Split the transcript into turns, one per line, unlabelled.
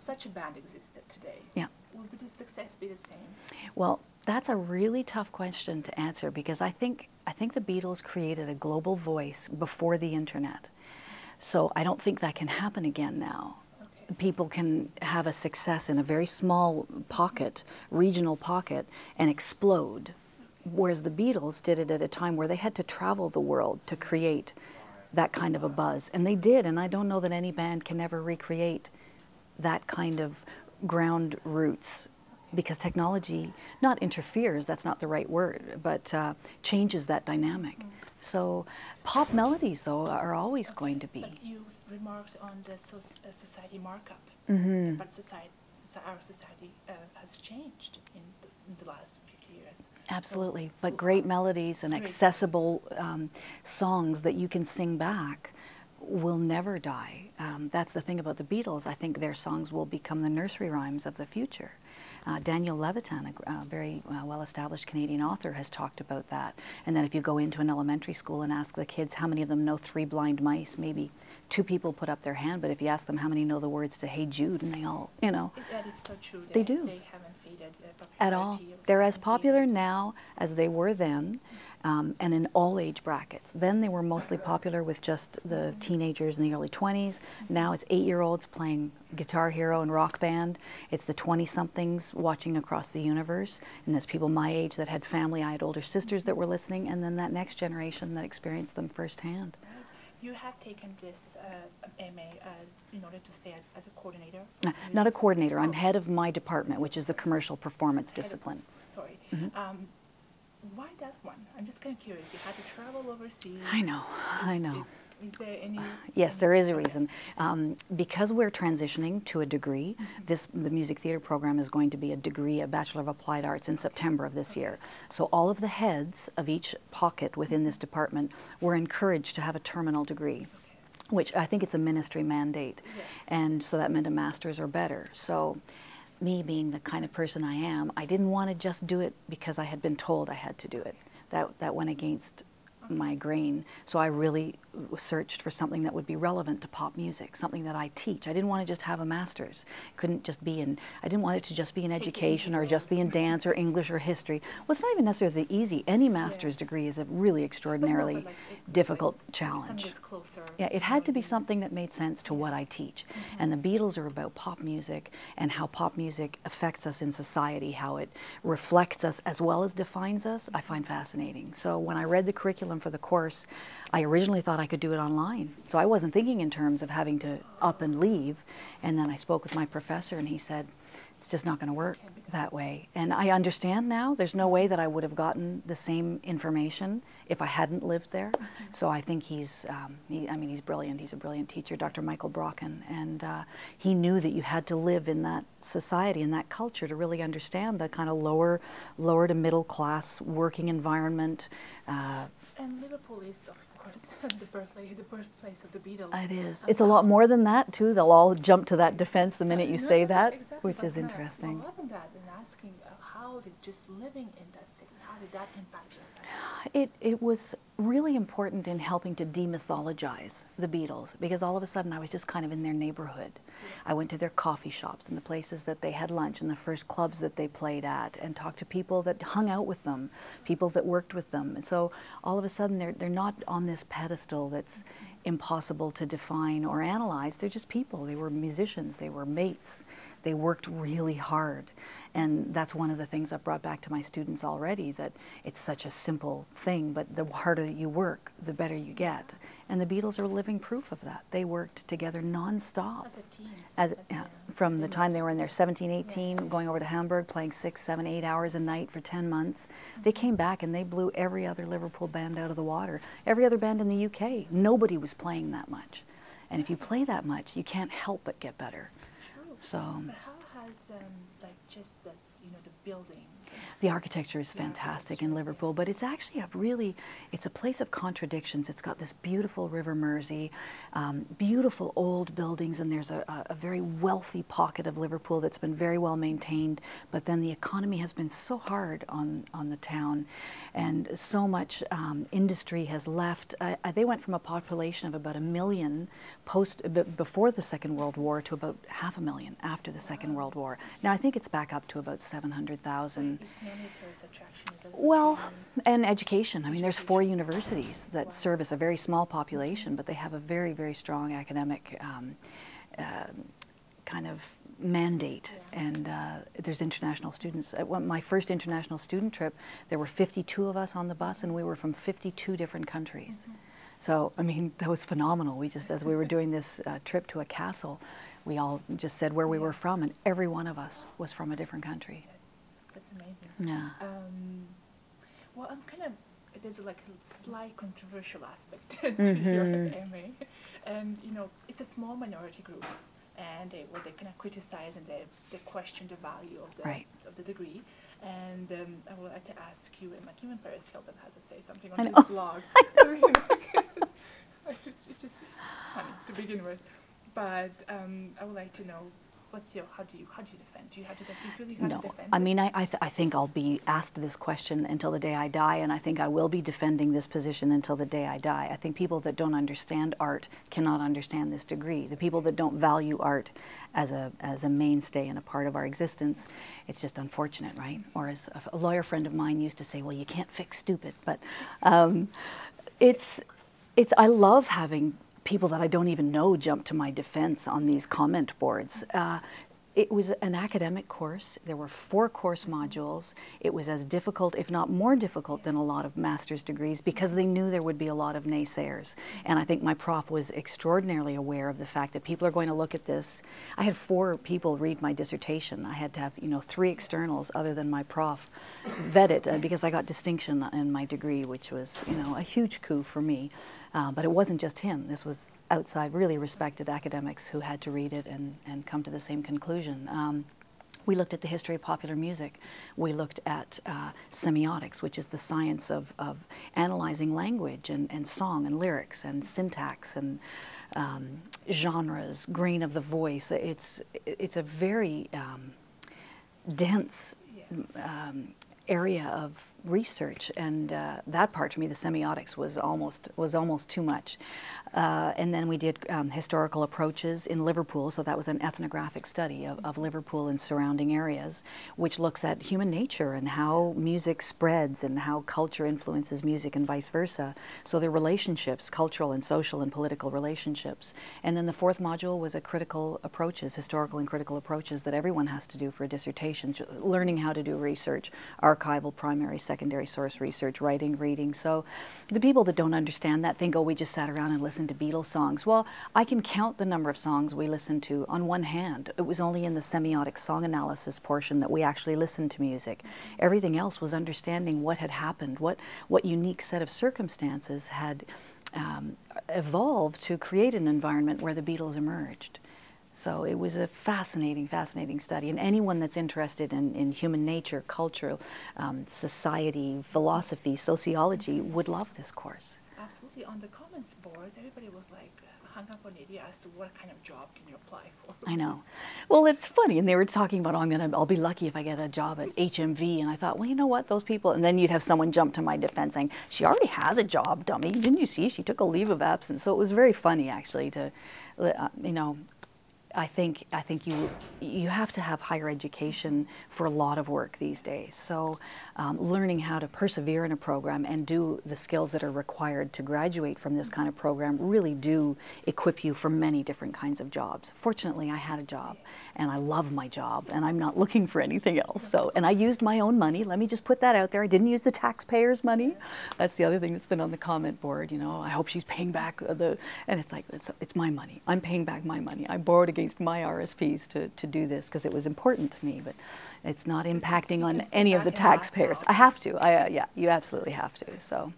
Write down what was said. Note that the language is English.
such a band existed today,
yeah.
would the success be the same?
Well, that's a really tough question to answer because I think the Beatles created a global voice before the internet. So I don't think that can happen again now.
Okay.
People can have a success in a very small pocket, regional pocket, and explode. Whereas the Beatles did it at a time where they had to travel the world to create that kind of a buzz. And they did, and I don't know that any band can ever recreate that kind of ground roots because technology not interferes, that's not the right word, but changes that dynamic. So pop melodies, though, are always going to be.
But you remarked on the society markup, but our society has changed in the last 50 years.
Absolutely, but great melodies and accessible songs that you can sing back will never die. That's the thing about the Beatles. I think their songs will become the nursery rhymes of the future. Daniel Levitan, a very well-established Canadian author, has talked about that. And then if you go into an elementary school and ask the kids how many of them know Three Blind Mice, maybe 2 people put up their hand, but if you ask them how many know the words to Hey Jude, and they all, you know.
That is so true.
They do.
They haven't faded
At all. They're as popular now as they were then, and in all age brackets. Then they were mostly popular with just the teenagers in the early 20s. Now it's 8-year-olds playing Guitar Hero and Rock Band. It's the 20-somethings watching across the universe, and there's people my age that had family. I had older sisters that were listening, and then that next generation that experienced them firsthand.
You have taken this MA in order to stay as a coordinator?
Not a coordinator. I'm head of my department, which is the commercial performance discipline.
Sorry. Why that one? I'm just kind of curious. You had to travel overseas.
I know. I know.
Is there any?
Yes, there is a reason. Because we're transitioning to a degree, the music theater program is going to be a degree, a Bachelor of Applied Arts in September of this year. So all of the heads of each pocket within this department were encouraged to have a terminal degree, which I think it's a ministry mandate.
Yes.
And so that meant a master's or better. So me being the kind of person I am, I didn't want to just do it because I had been told I had to do it. That went against my grain. So I really searched for something that would be relevant to pop music, something that I teach. I didn't want to just have a master's. It couldn't just be in, I didn't want it to just be in education or just be in dance or English or history. Well, it's not even necessarily easy. Any master's degree is a really extraordinarily difficult challenge. Yeah, it had to be something that made sense to what I teach. And the Beatles are about pop music and how pop music affects us in society, how it reflects us as well as defines us, I find fascinating. So when I read the curriculum for the course, I originally thought I could do it online. So I wasn't thinking in terms of having to up and leave. And then I spoke with my professor and he said, it's just not going to work that way. And I understand now, there's no way that I would have gotten the same information if I hadn't lived there. So I think he's brilliant. He's a brilliant teacher, Dr. Michael Brocken. And he knew that you had to live in that society, in that culture to really understand the kind of lower to middle class working environment.
And Liverpool is, of course, the birthplace of the Beatles.
It is. It's a lot more than that, too. They'll all jump to that defense the minute you say that,
exactly,
which is interesting.
Follow that and asking how did just living in that city, how did that impact yourself?
It was really important in helping to demythologize the Beatles because all of a sudden I was just kind of in their neighborhood. I went to their coffee shops and the places that they had lunch and the first clubs that they played at and talked to people that hung out with them, people that worked with them. And so all of a sudden they're not on this pedestal that's impossible to define or analyze. They're just people. They were musicians. They were mates. They worked really hard. And that's one of the things I've brought back to my students already, that it's such a simple thing, but the harder you work, the better you get. And the Beatles are living proof of that. They worked together nonstop.
As a team.
From the time they were in their 17, 18, going over to Hamburg, playing 6, 7, 8 hours a night for 10 months. They came back and they blew every other Liverpool band out of the water. Every other band in the UK, nobody was playing that much. And if you play that much, you can't help but get better.
True.
So.
But how has, like, just that the buildings.
The architecture is fantastic in Liverpool, but it's actually it's a place of contradictions. It's got this beautiful River Mersey, beautiful old buildings, and there's a very wealthy pocket of Liverpool that's been very well maintained, but then the economy has been so hard on the town, and so much industry has left. They went from a population of about 1 million before the Second World War to about 500,000 after the Second World War. Now I think it's back up to about 700,000. Well, and education. I mean, there's 4 universities that service a very small population, but they have a very, very strong academic kind of mandate. And there's international students. My first international student trip, there were 52 of us on the bus, and we were from 52 different countries. So, I mean, that was phenomenal. We just, as we were doing this trip to a castle, we all just said where we were from, and every one of us was from a different country.
That's amazing.
Yeah.
Well, there's like a slight controversial aspect to your MA, and it's a small minority group, and they kind of criticize and they question the value of the degree. And I would like to ask you, and even Paris Hilton has to say something on his blog. It's just funny to begin with, but I would like to know. How do you defend? Do you feel you have to defend?
I mean, I think I'll be asked this question until the day I die, and I think I will be defending this position until the day I die. I think people that don't understand art cannot understand this degree. The people that don't value art as a mainstay and a part of our existence, it's just unfortunate, right? Or as a lawyer friend of mine used to say, well, you can't fix stupid. But I love having people that I don't even know jump to my defense on these comment boards. It was an academic course. There were 4 course modules. It was as difficult, if not more difficult, than a lot of master's degrees because they knew there would be a lot of naysayers. And I think my prof was extraordinarily aware of the fact that people are going to look at this. I had 4 people read my dissertation. I had to have 3 externals other than my prof vet it because I got distinction in my degree, which was a huge coup for me. But it wasn't just him. This was outside, really respected academics who had to read it and come to the same conclusion. We looked at the history of popular music. We looked at semiotics, which is the science of analyzing language and song and lyrics and syntax and genres, grain of the voice. It's a very dense area of research, and that part to me, the semiotics, was almost too much. And then we did historical approaches in Liverpool, so that was an ethnographic study of Liverpool and surrounding areas, which looks at human nature and how music spreads and how culture influences music and vice versa. So the relationships, cultural and social and political relationships. And then the 4th module was a critical approaches, historical and critical approaches that everyone has to do for a dissertation, learning how to do research, archival, primary, secondary source research, writing, reading. So the people that don't understand that think, oh, we just sat around and listened to Beatles songs. Well, I can count the number of songs we listened to on one hand. It was only in the semiotic song analysis portion that we actually listened to music. Everything else was understanding what had happened, what unique set of circumstances had evolved to create an environment where the Beatles emerged. So it was a fascinating, fascinating study. And anyone that's interested in human nature, culture, society, philosophy, sociology would love this course.
Absolutely. On the comments boards, everybody was like hung up on the idea as to what kind of job can you apply for.
I know. Well, it's funny. And they were talking about, I'll be lucky if I get a job at HMV. And I thought, well, you know what, those people. And then you'd have someone jump to my defense saying, she already has a job, dummy. Didn't you see? She took a leave of absence. So it was very funny, actually, to, I think you have to have higher education for a lot of work these days. So learning how to persevere in a program and do the skills that are required to graduate from this kind of program really do equip you for many different kinds of jobs. Fortunately, I had a job and I love my job and I'm not looking for anything else. So, and I used my own money. Let me just put that out there. I didn't use the taxpayers' money. That's the other thing that's been on the comment board. I hope she's paying back and it's like, it's my money. I'm paying back my money. I borrowed against my RSPs to do this because it was important to me, but it's not impacting on any of the taxpayers. I have to. Yeah, you absolutely have to. So.